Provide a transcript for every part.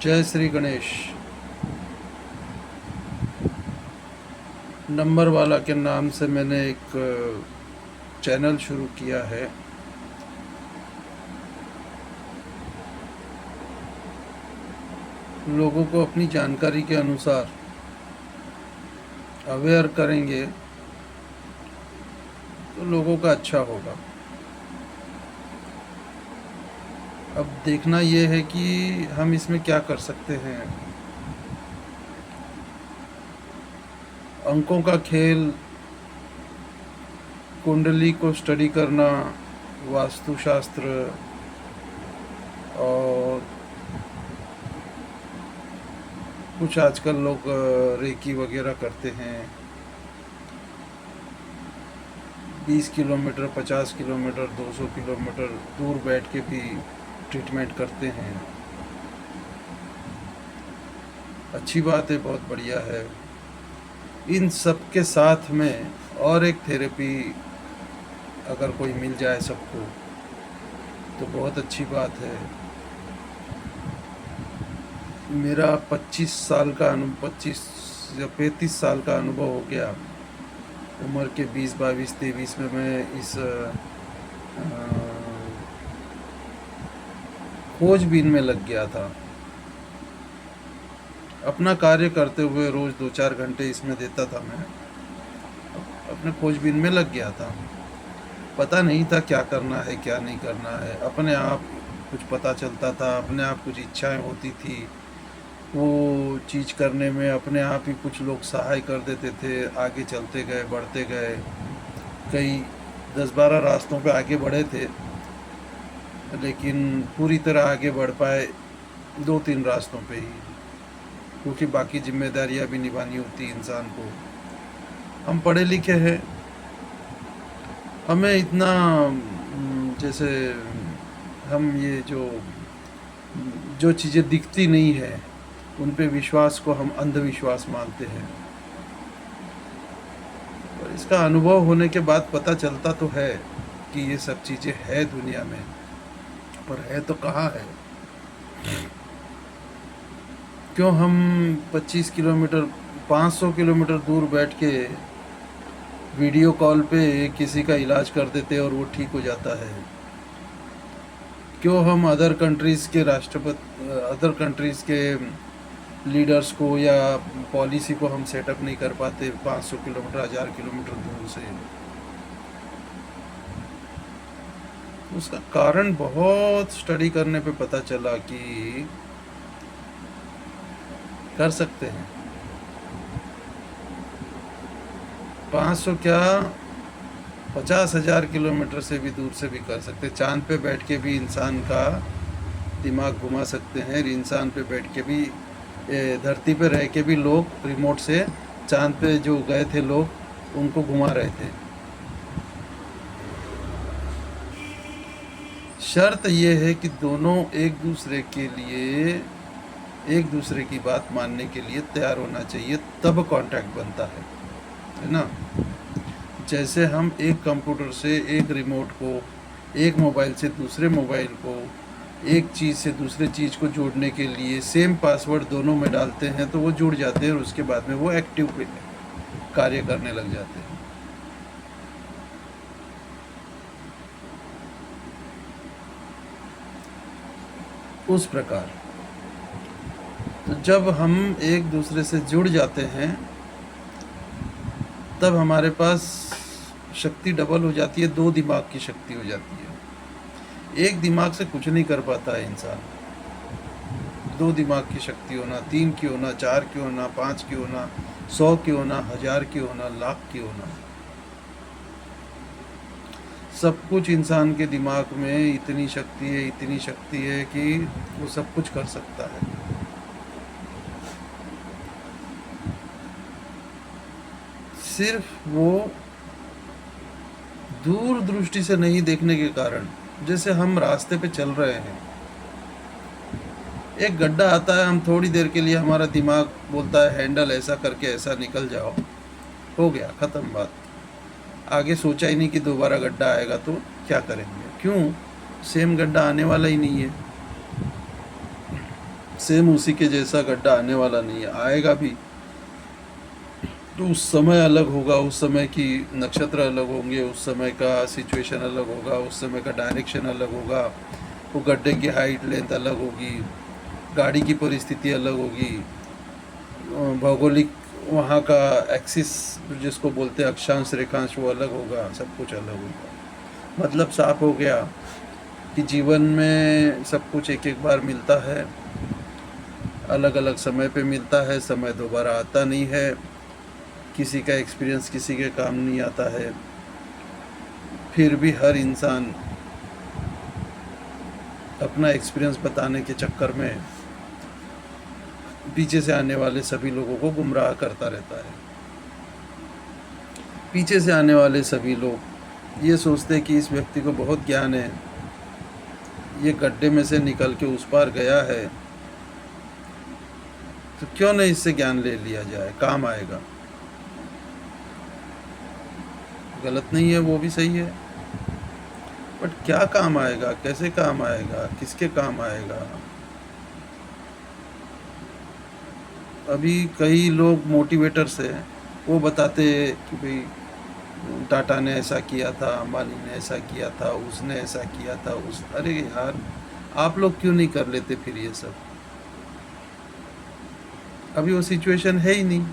जय श्री गणेश। नंबर वाला के नाम से मैंने एक चैनल शुरू किया है। लोगों को अपनी जानकारी के अनुसार अवेयर करेंगे तो लोगों का अच्छा होगा। अब देखना ये है कि हम इसमें क्या कर सकते हैं। अंकों का खेल, कुंडली को स्टडी करना, वास्तुशास्त्र और कुछ आजकल लोग रेकी वगैरह करते हैं। 20 किलोमीटर, 50 किलोमीटर, 200 किलोमीटर दूर बैठ के भी ट्रीटमेंट करते हैं। अच्छी बात है, बहुत बढ़िया है। इन सब के साथ में और एक थेरेपी अगर कोई मिल जाए सबको तो बहुत अच्छी बात है। मेरा 25 साल का 25 या 35 साल का अनुभव हो गया। उम्र के 20, 22, 23 में मैं इस खोजबीन में लग गया था। अपना कार्य करते हुए रोज़ 2-4 घंटे इसमें देता था। मैं अपने खोजबीन में लग गया था। पता नहीं था क्या करना है क्या नहीं करना है। अपने आप कुछ पता चलता था, अपने आप कुछ इच्छाएं होती थी। वो चीज़ करने में अपने आप ही कुछ लोग सहाय कर देते थे। आगे चलते गए, बढ़ते गए। कई 10-12 रास्तों पे आगे बढ़े थे, लेकिन पूरी तरह आगे बढ़ पाए 2-3 रास्तों पे ही, क्योंकि बाकी जिम्मेदारियां भी निभानी होती इंसान को। हम पढ़े लिखे हैं, हमें इतना जैसे हम ये जो चीज़ें दिखती नहीं है उन पे विश्वास को हम अंधविश्वास मानते हैं। पर इसका अनुभव होने के बाद पता चलता तो है कि ये सब चीज़ें है दुनिया में, पर है तो कहाँ है। क्यों हम 25 किलोमीटर, 500 किलोमीटर दूर बैठ के वीडियो कॉल पे किसी का इलाज कर देते और वो ठीक हो जाता है। क्यों हम अदर कंट्रीज़ के अदर कंट्रीज़ के लीडर्स को या पॉलिसी को हम सेटअप नहीं कर पाते 500 किलोमीटर, 1000 किलोमीटर दूर से। उसका कारण बहुत स्टडी करने पे पता चला कि कर सकते हैं। 500 क्या, 50,000 किलोमीटर से भी दूर से भी कर सकते। चांद पे बैठ के भी इंसान का दिमाग घुमा सकते हैं। इंसान पे बैठ के भी, धरती पे रह के भी लोग रिमोट से चांद पे जो गए थे लोग उनको घुमा रहे थे। शर्त ये है कि दोनों एक दूसरे की बात मानने के लिए तैयार होना चाहिए, तब कांटेक्ट बनता है ना। जैसे हम एक कंप्यूटर से एक रिमोट को, एक मोबाइल से दूसरे मोबाइल को, एक चीज़ से दूसरे चीज़ को जोड़ने के लिए सेम पासवर्ड दोनों में डालते हैं तो वो जुड़ जाते हैं और उसके बाद में वो एक्टिव कार्य करने लग जाते हैं। उस प्रकार तो जब हम एक दूसरे से जुड़ जाते हैं तब हमारे पास शक्ति डबल हो जाती है, 2 दिमाग की शक्ति हो जाती है। एक दिमाग से कुछ नहीं कर पाता है इंसान। 2 दिमाग की शक्ति होना, 3 की होना, 4 की होना, 5 की होना, 100 की होना, 1000 की होना, लाख की होना, सब कुछ इंसान के दिमाग में इतनी शक्ति है कि वो सब कुछ कर सकता है। सिर्फ वो दूर दृष्टि से नहीं देखने के कारण, जैसे हम रास्ते पे चल रहे हैं, एक गड्ढा आता है, हम थोड़ी देर के लिए हमारा दिमाग बोलता है हैंडल ऐसा करके ऐसा निकल जाओ, हो गया, ख़त्म बात। आगे सोचा ही नहीं कि दोबारा गड्ढा आएगा तो क्या करेंगे। क्यों? सेम गड्ढा आने वाला ही नहीं है। सेम उसी के जैसा गड्ढा आने वाला नहीं है, आएगा भी तो उस समय अलग होगा, उस समय की नक्षत्र अलग होंगे, उस समय का सिचुएशन अलग होगा, उस समय का डायरेक्शन अलग होगा, वो गड्ढे की हाइट लेंथ अलग होगी, गाड़ी की परिस्थिति अलग होगी, भौगोलिक वहाँ का एक्सिस जिसको बोलते हैं अक्षांश रेखांश वो अलग होगा, सब कुछ अलग होगा। मतलब साफ हो गया कि जीवन में सब कुछ एक एक बार मिलता है, अलग अलग समय पे मिलता है, समय दोबारा आता नहीं है, किसी का एक्सपीरियंस किसी के काम नहीं आता है। फिर भी हर इंसान अपना एक्सपीरियंस बताने के चक्कर में पीछे से आने वाले सभी लोगों को गुमराह करता रहता है। पीछे से आने वाले सभी लोग ये सोचते हैं कि इस व्यक्ति को बहुत ज्ञान है, ये गड्ढे में से निकल के उस पार गया है, तो क्यों नहीं इससे ज्ञान ले लिया जाए, काम आएगा। गलत नहीं है, वो भी सही है, बट क्या काम आएगा, कैसे काम आएगा, किसके काम आएगा। अभी कई लोग मोटिवेटर्स हैं, वो बताते कि भाई टाटा ने ऐसा किया था, अंबानी ने ऐसा किया था, उसने ऐसा किया था, अरे यार आप लोग क्यों नहीं कर लेते फिर ये सब। अभी वो सिचुएशन है ही नहीं,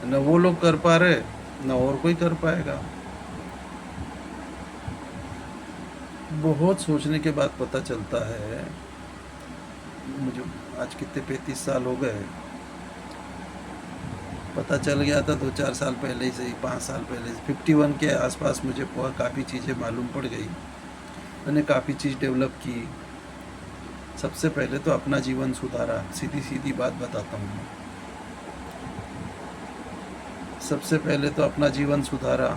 न वो लोग कर पा रहे न और कोई कर पाएगा। बहुत सोचने के बाद पता चलता है, मुझे आज कितने 35 साल हो गए, पता चल गया था 2-4 साल पहले ही, सही 5 साल पहले, 51 के आसपास मुझे काफ़ी चीज़ें मालूम पड़ गई, मैंने काफ़ी चीज़ डेवलप की। सबसे पहले तो अपना जीवन सुधारा, सीधी सीधी बात बताता हूँ मैं। सबसे पहले तो अपना जीवन सुधारा,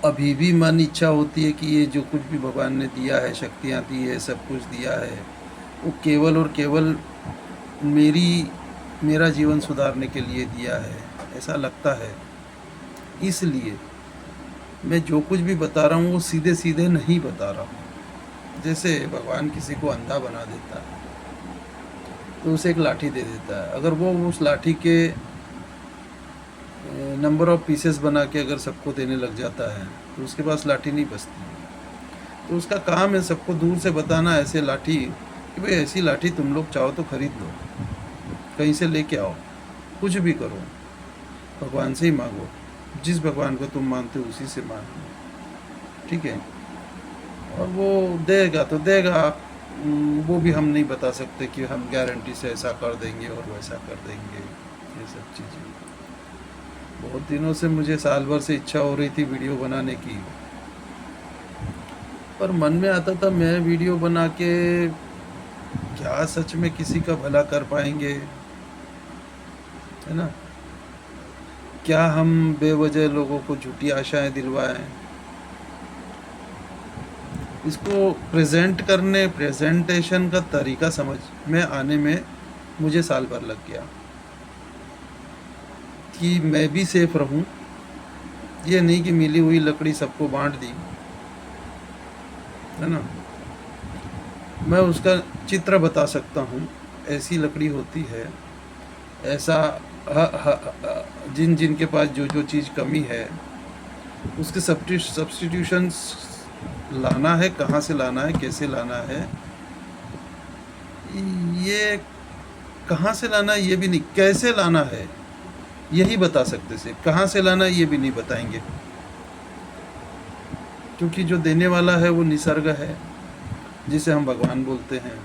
अभी भी मन इच्छा होती है कि ये जो कुछ भी भगवान ने दिया है, शक्तियाँ दी है, सब कुछ दिया है, वो केवल और केवल मेरा जीवन सुधारने के लिए दिया है, ऐसा लगता है। इसलिए मैं जो कुछ भी बता रहा हूँ वो सीधे सीधे नहीं बता रहा हूँ। जैसे भगवान किसी को अंधा बना देता है तो उसे एक लाठी दे देता है, अगर वो उस लाठी के नंबर ऑफ पीसेस बना के अगर सबको देने लग जाता है तो उसके पास लाठी नहीं बचती। तो उसका काम है सबको दूर से बताना ऐसे लाठी कि भाई ऐसी लाठी तुम लोग चाहो तो खरीद लो, कहीं से लेके आओ, कुछ भी करो, भगवान से ही मांगो, जिस भगवान को तुम मानते हो उसी से मांगो, ठीक है। और वो देगा तो देगा, वो भी हम नहीं बता सकते कि हम गारंटी से ऐसा कर देंगे और वैसा कर देंगे, ये सब चीज़ें। बहुत दिनों से मुझे साल भर से इच्छा हो रही थी वीडियो बनाने की, पर मन में आता था मैं वीडियो बना के क्या सच में किसी का भला कर पाएंगे, है ना। क्या हम बेवजह लोगों को झूठी आशाएं दिलवाएं। इसको प्रेजेंटेशन का तरीका समझ में आने में मुझे साल भर लग गया कि मैं भी सेफ रहूं, ये नहीं कि मिली हुई लकड़ी सबको बांट दी, है ना। मैं उसका चित्र बता सकता हूँ, ऐसी लकड़ी होती है, ऐसा जिन जिन के पास जो जो चीज़ कमी है उसके सब्स्टिट्यूशंस लाना है, कहाँ से लाना है, कैसे लाना है, ये कहाँ से लाना है ये भी नहीं, कैसे लाना है यही बता सकते थे, कहाँ से लाना है ये भी नहीं बताएंगे, क्योंकि जो देने वाला है वो निसर्ग है, जिसे हम भगवान बोलते हैं,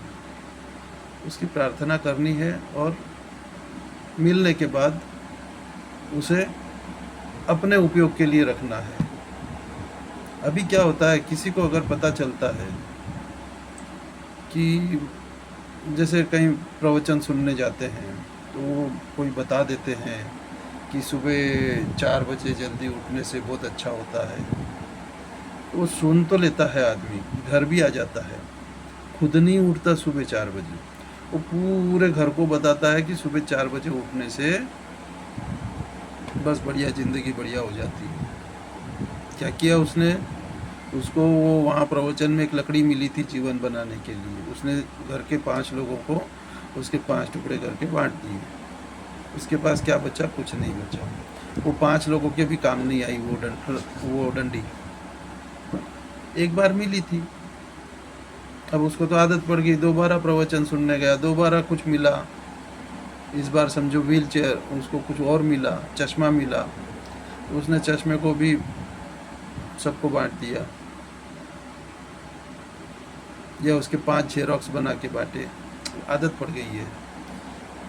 उसकी प्रार्थना करनी है और मिलने के बाद उसे अपने उपयोग के लिए रखना है। अभी क्या होता है, किसी को अगर पता चलता है कि जैसे कहीं प्रवचन सुनने जाते हैं तो वो कोई बता देते हैं कि सुबह 4 बजे जल्दी उठने से बहुत अच्छा होता है, वो सुन तो लेता है आदमी, घर भी आ जाता है, खुद नहीं उठता सुबह 4 बजे, वो पूरे घर को बताता है कि सुबह 4 बजे उठने से बस बढ़िया, ज़िंदगी बढ़िया हो जाती है। क्या किया उसने, उसको वो वहाँ प्रवचन में एक लकड़ी मिली थी जीवन बनाने के लिए, उसने घर के 5 लोगों को उसके 5 टुकड़े करके बांट दिए। उसके पास क्या बचा? कुछ नहीं बचा। वो 5 लोगों के भी काम नहीं आई वो डंडी। एक बार मिली थी, अब उसको तो आदत पड़ गई, दोबारा प्रवचन सुनने गया, दोबारा कुछ मिला। इस बार समझो व्हील चेयर, उसको कुछ और मिला, चश्मा मिला, उसने चश्मे को भी सबको बांट दिया, या उसके 5 जेरॉक्स बना के बांटे। आदत पड़ गई है।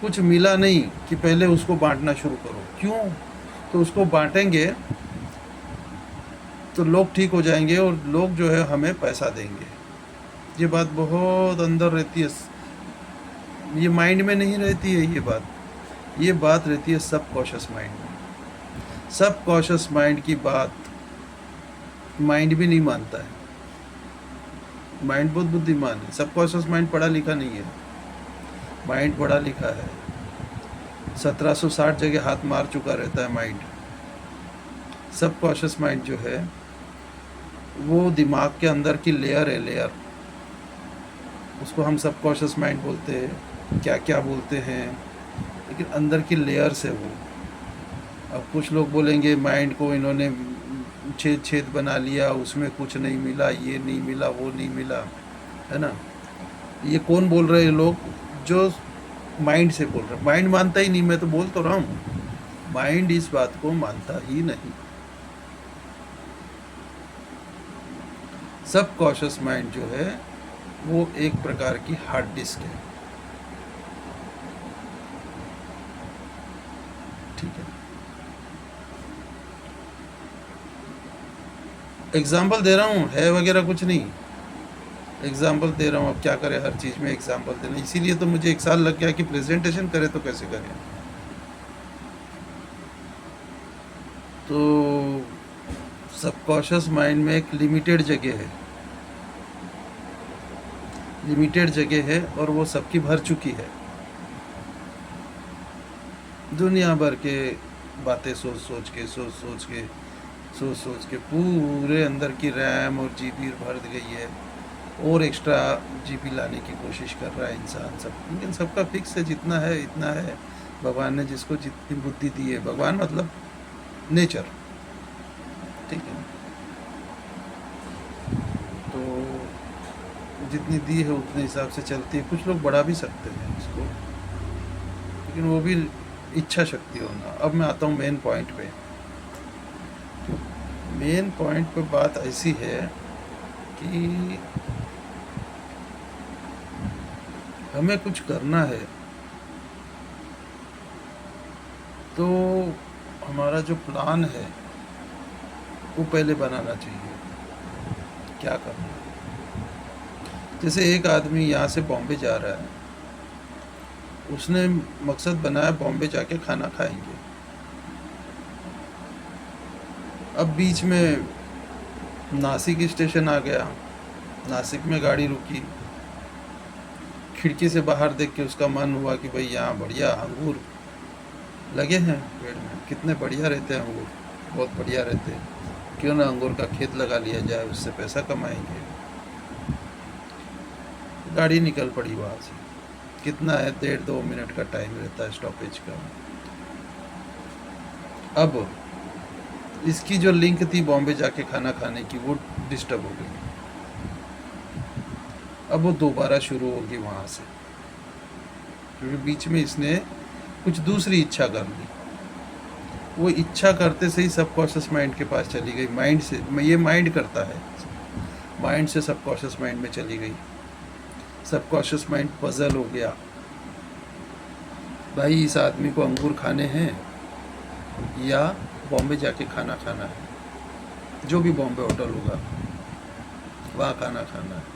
कुछ मिला नहीं कि पहले उसको बांटना शुरू करो। क्यों? तो उसको बांटेंगे तो लोग ठीक हो जाएंगे और लोग जो है हमें पैसा देंगे। ये बात बहुत अंदर रहती है, ये माइंड में नहीं रहती है। ये बात रहती है सब कॉशियस माइंड में। सब कॉशियस माइंड की बात माइंड भी नहीं मानता है। माइंड बहुत बुद्धिमान है, सब कॉशियस माइंड पढ़ा लिखा नहीं है। माइंड पढ़ा लिखा है, 1760 जगह हाथ मार चुका रहता है माइंड। सब कॉशियस माइंड जो है वो दिमाग के अंदर की लेयर है, लेयर। उसको हम सब कॉशियस माइंड बोलते हैं, क्या क्या बोलते हैं, लेकिन अंदर की लेयर्स है वो। अब कुछ लोग बोलेंगे माइंड को इन्होंने छेद छेद बना लिया, उसमें कुछ नहीं मिला, ये नहीं मिला, वो नहीं मिला, है ना। ये कौन बोल रहे हैं? लोग जो माइंड से बोल रहे हैं। माइंड मानता ही नहीं, मैं तो बोल तो रहा हूँ, माइंड इस बात को मानता ही नहीं। सब कॉशियस माइंड जो है वो एक प्रकार की हार्ड डिस्क है। ठीक है, एग्जाम्पल दे रहा हूँ, है वगैरह कुछ नहीं, एग्जाम्पल दे रहा हूँ। अब क्या करें, हर चीज़ में एग्जाम्पल देना, इसीलिए तो मुझे 1 साल लग गया कि प्रेजेंटेशन करें तो कैसे करें। तो सबकॉन्शियस माइंड में एक लिमिटेड जगह है, लिमिटेड जगह है, और वो सबकी भर चुकी है। दुनिया भर के बातें सोच सोच के पूरे अंदर की रैम और जीबी भर गई है, और एक्स्ट्रा जीबी लाने की कोशिश कर रहा है इंसान सब। लेकिन सबका फिक्स है, जितना है इतना है। भगवान ने जिसको जितनी बुद्धि दी है, भगवान मतलब नेचर, ठीक है, तो जितनी दी है उतने हिसाब से चलती है। कुछ लोग बढ़ा भी सकते हैं इसको, लेकिन वो भी इच्छा शक्ति होना। अब मैं आता हूँ मेन पॉइंट पे। मेन पॉइंट पे बात ऐसी है कि हमें कुछ करना है तो हमारा जो प्लान है वो पहले बनाना चाहिए, क्या करना है। जैसे एक आदमी यहाँ से बॉम्बे जा रहा है, उसने मकसद बनाया बॉम्बे जाके खाना खाएंगे। अब बीच में नासिक स्टेशन आ गया, नासिक में गाड़ी रुकी, खिड़की से बाहर देख के उसका मन हुआ कि भाई यहाँ बढ़िया अंगूर लगे हैं पेड़ में, कितने बढ़िया रहते हैं अंगूर, बहुत बढ़िया रहते हैं, क्यों ना अंगूर का खेत लगा लिया जाए, उससे पैसा कमाएंगे। गाड़ी निकल पड़ी वहाँ से। कितना है, 1.5-2 मिनट का टाइम रहता है स्टॉपेज का। अब इसकी जो लिंक थी बॉम्बे जाके खाना खाने की, वो डिस्टर्ब हो गई। अब वो दोबारा शुरू होगी वहाँ से, क्योंकि बीच में इसने कुछ दूसरी इच्छा कर ली। वो इच्छा करते से ही सबकॉन्शियस माइंड के पास चली गई। माइंड से, ये माइंड करता है, माइंड से सबकॉन्शियस माइंड में चली गई। सबकॉन्शियस माइंड पजल हो गया, भाई इस आदमी को अंगूर खाने हैं या बॉम्बे जाके खाना खाना है, जो भी बॉम्बे होटल होगा वहाँ खाना खाना है।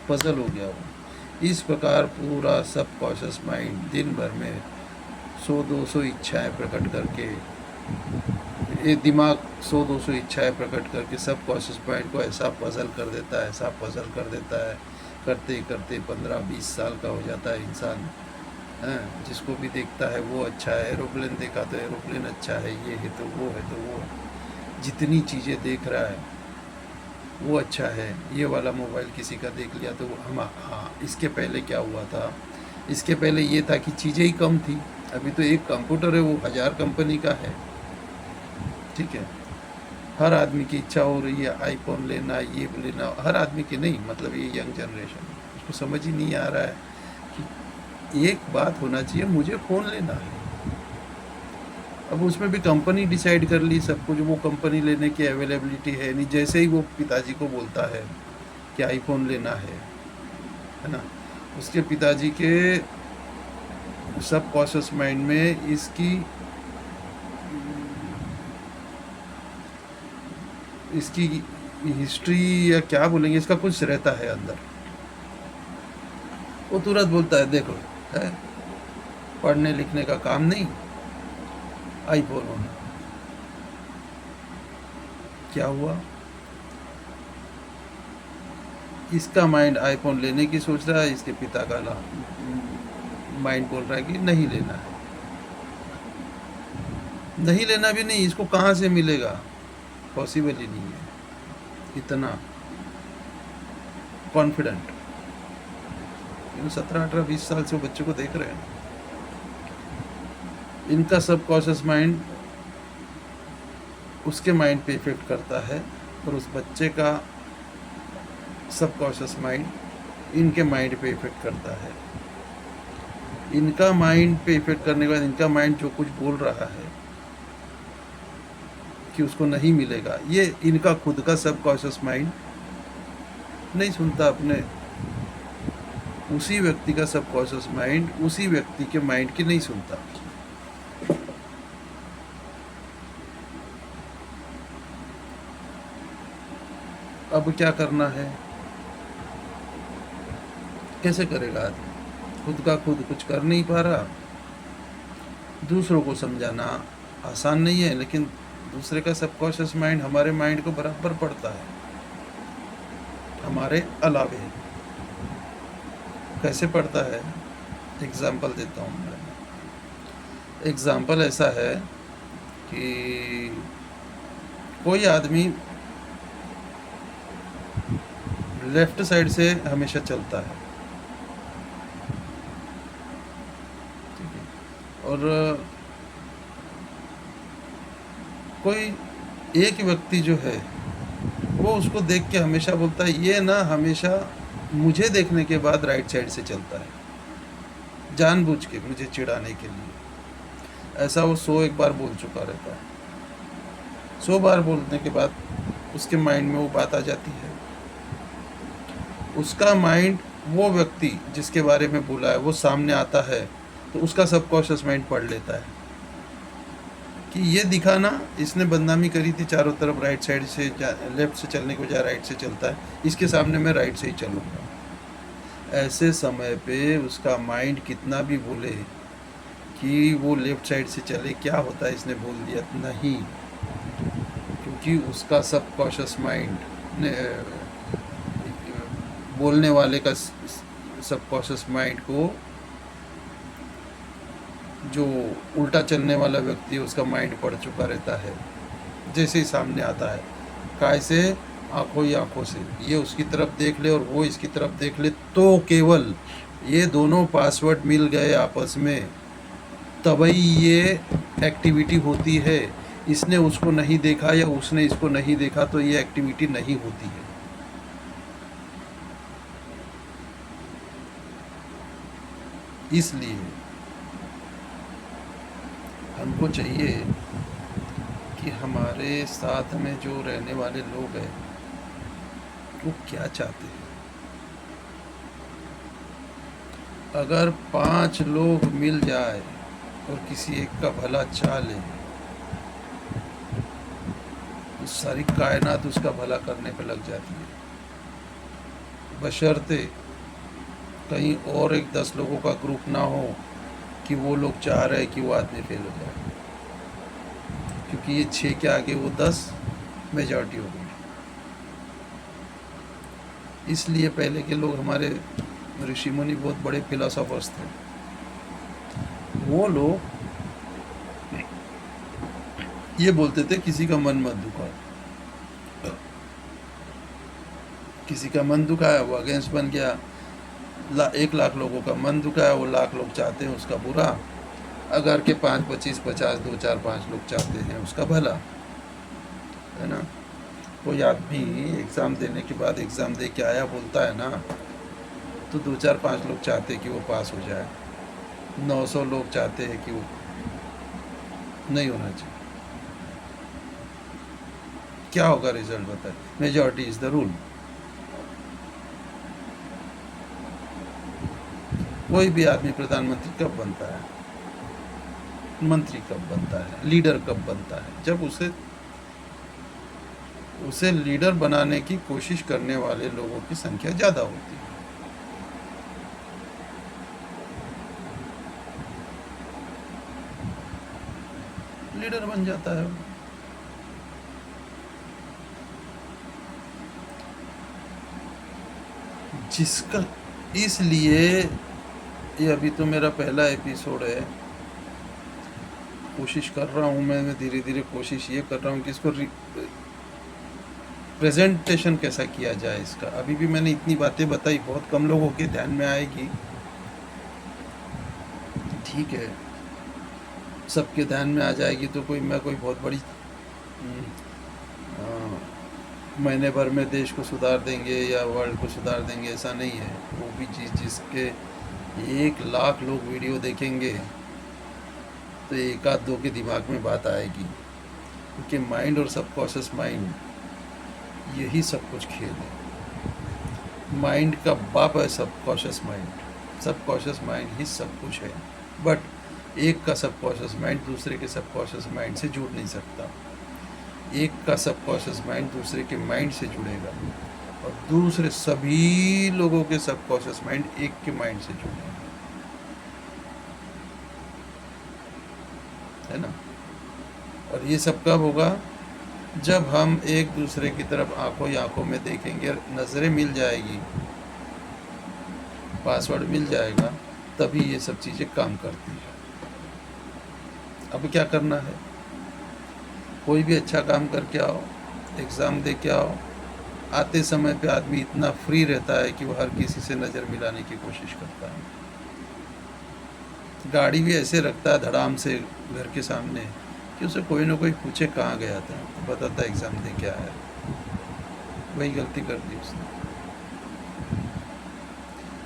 पजल हो गया वो। इस प्रकार पूरा सबकॉन्शियस माइंड दिन भर में 100-200 इच्छाएं प्रकट करके, ये दिमाग 100-200 इच्छाएं प्रकट करके सब कॉन्शियस माइंड को ऐसा पजल कर देता है, ऐसा पजल कर देता है। करते ही करते 15-20 साल का हो जाता है इंसान। हैं, जिसको भी देखता है वो अच्छा है, एरोप्लेन देखा तो एरोप्लेन अच्छा है, ये है तो वो है तो वो है। जितनी चीज़ें देख रहा है वो अच्छा है, ये वाला मोबाइल किसी का देख लिया तो हम हाँ, इसके पहले क्या हुआ था, इसके पहले ये था कि चीज़ें ही कम थी। अभी तो एक कंप्यूटर है, वो 1000 कंपनी का है। ठीक है, हर आदमी की इच्छा हो रही है आईफोन लेना, ये लेना। हर आदमी की नहीं, मतलब ये यंग जनरेशन, उसको समझ ही नहीं आ रहा है कि एक बात होना चाहिए, मुझे फ़ोन लेना है। अब उसमें भी कंपनी डिसाइड कर ली सब कुछ, वो कंपनी लेने की अवेलेबिलिटी है नहीं। जैसे ही वो पिताजी को बोलता है कि आईफोन लेना है ना, उसके पिताजी के सब कॉन्शियस माइंड में इसकी इसकी हिस्ट्री या क्या बोलेंगे, इसका कुछ रहता है अंदर। वो तुरंत बोलता है देखो, है पढ़ने लिखने का काम नहीं, आईफोन होना। क्या हुआ, इसका माइंड आईफोन लेने की सोच रहा है, इसके पिता का माइंड बोल रहा है कि नहीं लेना है। नहीं लेना भी नहीं, इसको कहाँ से मिलेगा, पॉसिबल ही नहीं है। इतना कॉन्फिडेंट 17, 18, 20 साल से वो बच्चे को देख रहे हैं। इनका सब कॉन्शियस माइंड उसके माइंड पे इफेक्ट करता है, और उस बच्चे का सब कॉन्शियस माइंड इनके माइंड पे इफेक्ट करता है। इनका माइंड पे इफेक्ट करने के बाद इनका माइंड जो कुछ बोल रहा है कि उसको नहीं मिलेगा, ये इनका खुद का सब कॉन्शियस माइंड नहीं सुनता। अपने उसी व्यक्ति का सब कॉन्शियस माइंड उसी व्यक्ति के माइंड की नहीं सुनता। अब क्या करना है, कैसे करेगा आदमी, खुद का खुद कुछ कर नहीं पा रहा। दूसरों को समझाना आसान नहीं है, लेकिन दूसरे का सबकॉन्शियस माइंड हमारे माइंड को बराबर पड़ता है, हमारे अलावे। कैसे पड़ता है, एग्जाम्पल देता हूँ मैं। एग्जाम्पल ऐसा है कि कोई आदमी लेफ्ट साइड से हमेशा चलता है, ठीक है, और कोई एक व्यक्ति जो है वो उसको देख के हमेशा बोलता है, ये ना हमेशा मुझे देखने के बाद राइट साइड से चलता है, जानबूझ के मुझे चिढ़ाने के लिए। ऐसा वो 100 बार बोल चुका रहता है। 100 बार बोलने के बाद उसके माइंड में वो बात आ जाती है। उसका माइंड वो व्यक्ति जिसके बारे में बोला है वो सामने आता है, तो उसका सबकॉन्शियस माइंड पढ़ लेता है कि ये दिखाना, इसने बदनामी करी थी चारों तरफ, राइट साइड से लेफ्ट से चलने को बजाय राइट से चलता है, इसके सामने मैं राइट से ही चलूँगा। ऐसे समय पे उसका माइंड कितना भी बोले कि वो लेफ्ट साइड से चले, क्या होता है इसने बोल दिया, नहीं, क्योंकि उसका सबकॉन्शियस माइंड ने बोलने वाले का सबकॉन्शियस माइंड को, जो उल्टा चलने वाला व्यक्ति है उसका माइंड पढ़ चुका रहता है। जैसे ही सामने आता है, कैसे, आंखों ही आंखों से, ये उसकी तरफ देख ले और वो इसकी तरफ देख ले, तो केवल ये दोनों पासवर्ड मिल गए आपस में, तभी ये एक्टिविटी होती है। इसने उसको नहीं देखा या उसने इसको नहीं देखा तो ये एक्टिविटी नहीं होती है। इसलिए हमको चाहिए कि हमारे साथ में जो रहने वाले लोग हैं वो क्या चाहते हैं। अगर 5 लोग मिल जाए और किसी एक का भला चाह ले, तो सारी कायनात उसका भला करने पर लग जाती है, बशर्ते कहीं और एक 10 लोगों का ग्रुप ना हो कि वो लोग चाह रहे हैं कि वो आदमी फेल हो जाए, क्योंकि ये 6 के आगे वो 10 मेजॉरिटी हो गई। इसलिए पहले के लोग, हमारे ऋषि मुनि बहुत बड़े फिलोसोफर्स थे, वो लोग ये बोलते थे किसी का मन मत दुखाओ। किसी का मन दुखाया वो अगेंस्ट बन गया, 1 लाख लोगों का मन दुखाया, वो लाख लोग चाहते हैं उसका बुरा, अगर के 5, 25, 50, 2, 4, 5 लोग चाहते हैं उसका भला, है ना। कोई आदमी एग्ज़ाम देने के बाद एग्ज़ाम दे के आया बोलता है ना, तो 2, 4, 5 लोग चाहते हैं कि वो पास हो जाए, 900 लोग चाहते हैं कि वो नहीं होना चाहिए। क्या होगा रिजल्ट बताए? Majority is the rule. कोई भी आदमी प्रधानमंत्री कब बनता है, मंत्री कब बनता है, लीडर कब बनता है? जब उसे लीडर बनाने की कोशिश करने वाले लोगों की संख्या ज़्यादा होती है। लीडर बन जाता है। जिसका इसलिए ये अभी तो मेरा पहला एपिसोड है, कोशिश कर रहा हूँ मैं धीरे धीरे कोशिश ये कर रहा हूँ कि इसको प्रेजेंटेशन कैसा किया जाए इसका। अभी भी मैंने इतनी बातें बताई, बहुत कम लोगों के ध्यान में आएगी, ठीक है, सबके ध्यान में आ जाएगी तो मैं कोई बहुत बड़ी महीने भर में देश को सुधार देंगे या वर्ल्ड को सुधार देंगे, ऐसा नहीं है। वो भी जिसके 1 लाख लोग वीडियो देखेंगे तो 1 आध 2 के दिमाग में बात आएगी, क्योंकि माइंड और सबकॉन्शियस माइंड यही सब कुछ खेल है। माइंड का बाप है सबकॉन्शियस माइंड, सबकॉन्शियस माइंड ही सब कुछ है। बट एक का सबकॉन्शियस माइंड दूसरे के सबकॉन्शियस माइंड से जुड़ नहीं सकता, एक का सबकॉन्शियस माइंड दूसरे के माइंड से जुड़ेगा और दूसरे सभी लोगों के सबकॉन्शियस माइंड एक के माइंड से जुड़ेगा, है ना। और ये सब कब होगा? जब हम एक दूसरे की तरफ आंखों ही आंखों में देखेंगे, नज़रें मिल जाएगी, पासवर्ड मिल जाएगा, तभी ये सब चीज़ें काम करती है। अब क्या करना है? कोई भी अच्छा काम करके आओ, एग्ज़ाम दे के आओ, आते समय पे आदमी इतना फ्री रहता है कि वो हर किसी से नज़र मिलाने की कोशिश करता है। गाड़ी भी ऐसे रखता है धड़ाम से घर के सामने कि उसे कोई ना कोई पूछे कहाँ गया था, तो बताता एग्ज़ाम दे के आया। वही गलती कर दी उसने।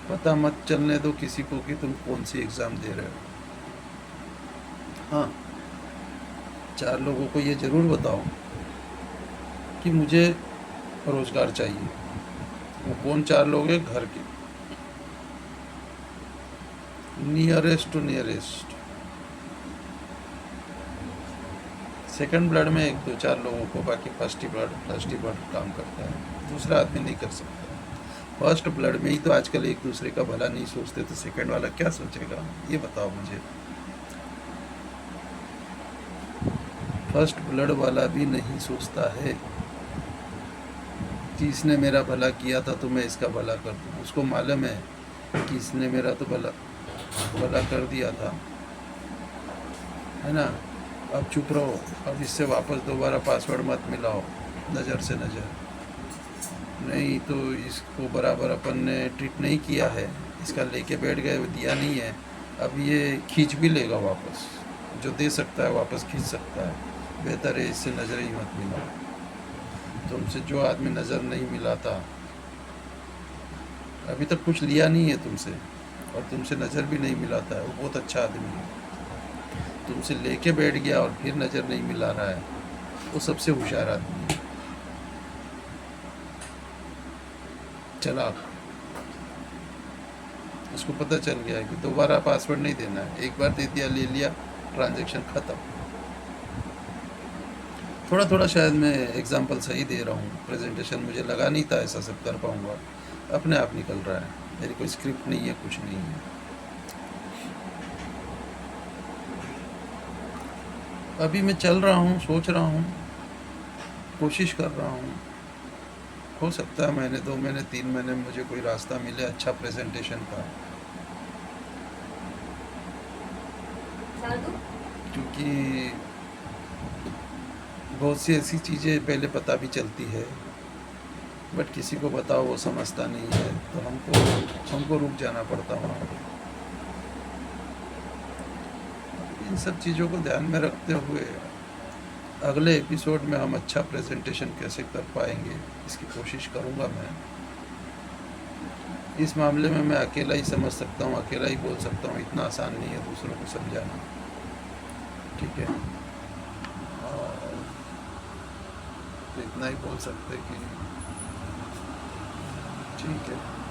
पता मत चलने दो किसी को कि तुम कौन सी एग्ज़ाम दे रहे हो। हाँ, 4 लोगों को ये ज़रूर बताओ कि मुझे रोज़गार चाहिए। वो कौन 4 लोग हैं? घर के nearest to nearest. Second blood में 1, 2, 4 लोगों को, बाकी फर्स्ट ही ब्लड काम करता है, दूसरा आदमी नहीं कर सकता। फर्स्ट ब्लड में ही तो आजकल एक दूसरे का भला नहीं सोचते, तो सेकंड वाला क्या सोचेगा? ये बताओ मुझे। फर्स्ट ब्लड वाला भी नहीं सोचता है कि इसने मेरा भला किया था तो मैं इसका भला कर दूँ। उसको मालूम है कि इसने मेरा तो भला कर दिया था, है ना। अब चुप रहो, अब इससे वापस दोबारा पासवर्ड मत मिलाओ नज़र से नज़र, नहीं तो इसको बराबर अपन ने ट्रीट नहीं किया है, इसका लेके बैठ गए, दिया नहीं है, अब ये खींच भी लेगा वापस, जो दे सकता है वापस खींच सकता है। बेहतर है इससे नज़र ही मत मिलाओ। तुमसे जो आदमी नज़र नहीं मिलाता, अभी तक कुछ लिया नहीं है तुमसे और तुमसे नज़र भी नहीं मिलाता है, वो बहुत अच्छा आदमी है। तुमसे लेके बैठ गया और फिर नज़र नहीं मिला रहा है, वो सबसे होशियार आदमी है, चालाक। उसको पता चल गया है कि दोबारा पासवर्ड नहीं देना है, एक बार दे दिया, ले लिया, ट्रांजैक्शन ख़त्म। थोड़ा थोड़ा शायद मैं एग्जांपल सही दे रहा हूँ, प्रेजेंटेशन मुझे लगा नहीं था ऐसा सब कर पाऊँगा, अपने आप निकल रहा है, मेरी कोई स्क्रिप्ट नहीं है, कुछ नहीं है। अभी मैं चल रहा हूँ, सोच रहा हूँ, कोशिश कर रहा हूँ, हो सकता है महीने 2 महीने 3 महीने में मुझे कोई रास्ता मिले अच्छा प्रेजेंटेशन का, क्योंकि बहुत सी ऐसी चीज़ें पहले पता भी चलती है बट किसी को बताओ वो समझता नहीं है, तो हमको रुक जाना पड़ता वहाँ पे। इन सब चीज़ों को ध्यान में रखते हुए अगले एपिसोड में हम अच्छा प्रेजेंटेशन कैसे कर पाएंगे, इसकी कोशिश करूँगा मैं। इस मामले में मैं अकेला ही समझ सकता हूँ, अकेला ही बोल सकता हूँ, इतना आसान नहीं है दूसरों को समझाना। ठीक है, और इतना ही बोल सकते कि ठीक है।